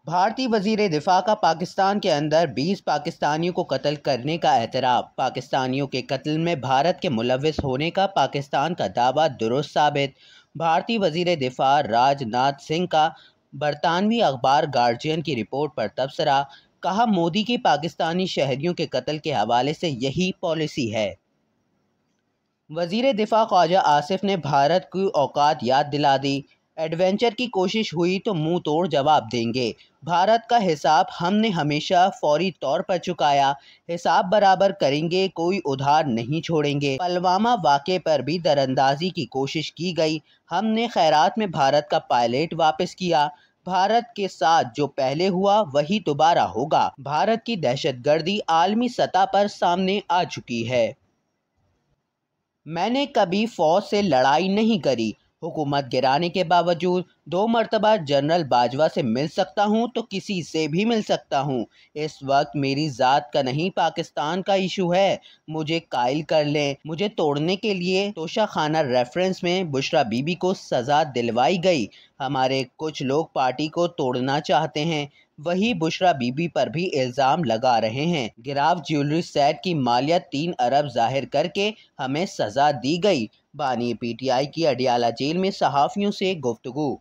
भारतीय वज़ीर दिफ़ा का पाकिस्तान के अंदर 20 पाकिस्तानियों को कत्ल करने का एतराफ़। पाकिस्तानियों के कत्ल में भारत के मुलव्विस होने का पाकिस्तान का दावा दुरुस्त साबित। भारतीय वज़ीर दिफ़ा राजनाथ सिंह का बरतानवी अखबार गार्जियन की रिपोर्ट पर तबसरा। कहा, मोदी की पाकिस्तानी शहरियों के कत्ल के हवाले से यही पॉलिसी है। वज़ीर दिफ़ा ख्वाजा आसिफ ने भारत की औकात याद दिला दी। एडवेंचर की कोशिश हुई तो मुंह तोड़ जवाब देंगे। भारत का हिसाब हमने हमेशा फौरी तौर पर चुकाया। हिसाब बराबर करेंगे, कोई उधार नहीं छोड़ेंगे। पुलवामा वाक़े पर भी दरअंदाजी की कोशिश की गई। हमने खैरात में भारत का पायलट वापस किया। भारत के साथ जो पहले हुआ वही दोबारा होगा। भारत की दहशतगर्दी आलमी सतह पर सामने आ चुकी है। मैंने कभी फ़ौज से लड़ाई नहीं करी। हुकूमत गिराने के बावजूद 2 मरतबा जनरल बाजवा से मिल सकता हूँ तो किसी से भी मिल सकता हूँ। इस वक्त मेरी ज़ात का नहीं पाकिस्तान का इशू है। मुझे कायल कर लें। मुझे तोड़ने के लिए तोशाखाना रेफरेंस में बुशरा बीबी को सज़ा दिलवाई गई। हमारे कुछ लोग पार्टी को तोड़ना चाहते हैं, वही बुशरा बीबी पर भी इल्ज़ाम लगा रहे हैं। गिराफ ज्वेलरी सेट की मालियत 3 अरब जाहिर करके हमें सज़ा दी गई। बानी पीटीआई की अडियाला जेल में सहाफ़ियों से गुफ्तगू।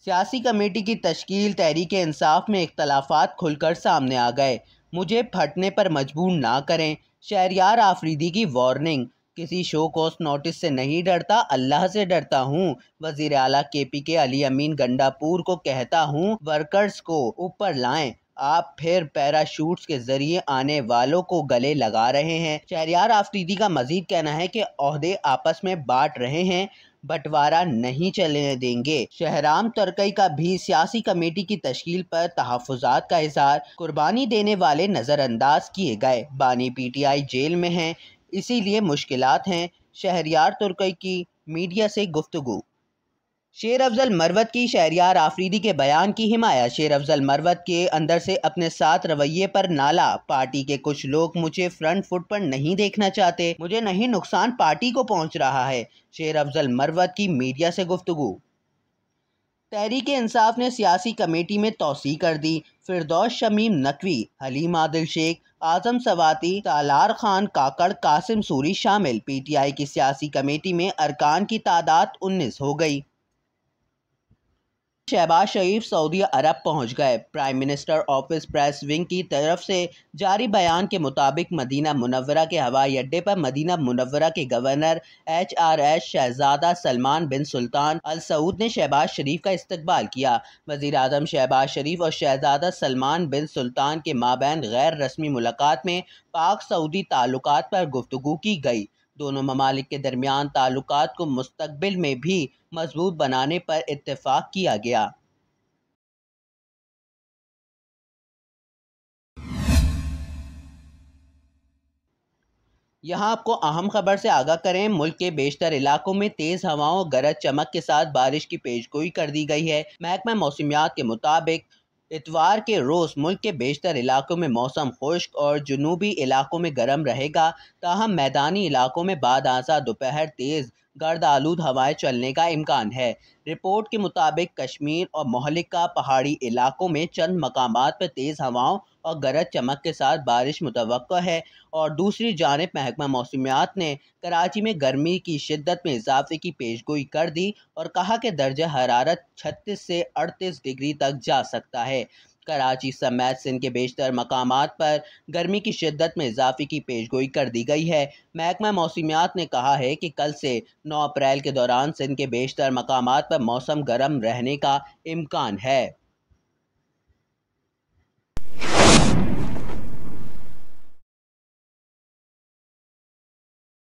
सियासी कमेटी की तश्कील, तहरीक इंसाफ में इख्तलाफात खुलकर सामने आ गए। मुझे फटने पर मजबूर ना करें। शहरयार आफरीदी की वार्निंग। किसी शो कोस्ट नोटिस से नहीं डरता, अल्लाह से डरता हूँ। वज़ीर आला केपी के अली अमीन गंडापुर को कहता हूँ, वर्कर्स को ऊपर लाएं। आप फिर पैराशूट्स के जरिए आने वालों को गले लगा रहे हैं। शहरयार आफरीदी का मजीद कहना है कि ओहदे आपस में बांट रहे हैं, बंटवारा नहीं चलने देंगे। शहराम तुर्की का भी सियासी कमेटी की तश्कील पर तहफ़्फ़ुज़ात का इज़हार। कुर्बानी देने वाले नज़रअंदाज किए गए। बानी पीटीआई जेल में हैं, इसीलिए मुश्किलात हैं। शहरयार तुर्की की मीडिया से गुफ्तगू। शेर अफजल मरवत की शहरयार आफरीदी के बयान की हिमायत। शेर अफजल मरवत के अंदर से अपने साथ रवैये पर नाला। पार्टी के कुछ लोग मुझे फ्रंट फुट पर नहीं देखना चाहते। मुझे नहीं, नुकसान पार्टी को पहुंच रहा है। शेर अफजल मरवत की मीडिया से गुफ्तगू। तहरीक इंसाफ ने सियासी कमेटी में तोसी कर दी। फिरदौस शमीम नकवी, हलीम आदिल शेख, आजम सवाती, तालार खान काकड़, कासिम सूरी शामिल। पीटीआई की सियासी कमेटी में अरकान की तादाद 19 हो गई। शहबाज शरीफ सऊदी अरब पहुंच गए। Prime minister office press wing की तरफ से जारी बयान के मुताबिक मदीना मुनव्वरा के हवाई अड्डे पर मदीना मुनव्वरा के गवर्नर HRS शहजादा सलमान बिन सुल्तान अल सऊद ने शहबाज शरीफ का इस्तकबाल किया। वज़ीर आज़म शहबाज शरीफ और शहजादा सलमान बिन सुल्तान के माबैन गैर रस्मी मुलाकात में पाक सऊदी ताल्लुकात पर गुफ्तगू की गई। दोनों ममालिक के दरमियान ताल्लुकात को मुस्तकबिल में भी मजबूत बनाने पर इत्तेफाक किया गया। यहाँ आपको अहम खबर से आगाह करें, मुल्क के बेशतर इलाकों में तेज़ हवाओं गरज चमक के साथ बारिश की पेशगोई कर दी गई है। महकमा मौसमियात के मुताबिक इतवार के रोज़ मुल्क के बेशतर इलाकों में मौसम खुश्क और जुनूबी इलाकों में गर्म रहेगा। ताहम मैदानी इलाकों में बाद आज़ा दोपहर तेज़ गर्द आलूद हवाएं चलने का इम्कान है। रिपोर्ट के मुताबिक कश्मीर और मोहलिका पहाड़ी इलाकों में चंद मकामात पर तेज़ हवाओं और गरज चमक के साथ बारिश मुतवक्को है। और दूसरी जानिब महकमा मौसमियात ने कराची में गर्मी की शिद्दत में इजाफे की पेशगोई कर दी और कहा कि दर्जा हरारत 36 से 38 डिग्री तक जा सकता है। कराची समेत सिंध के बेशतर मकामात पर गर्मी की शिद्दत में इजाफे की पेशगोई कर दी गई है। महकमा मौसमियात ने कहा है कि कल से 9 अप्रैल के दौरान सिंध के बेशतर मकामात पर मौसम गर्म रहने का इम्कान है।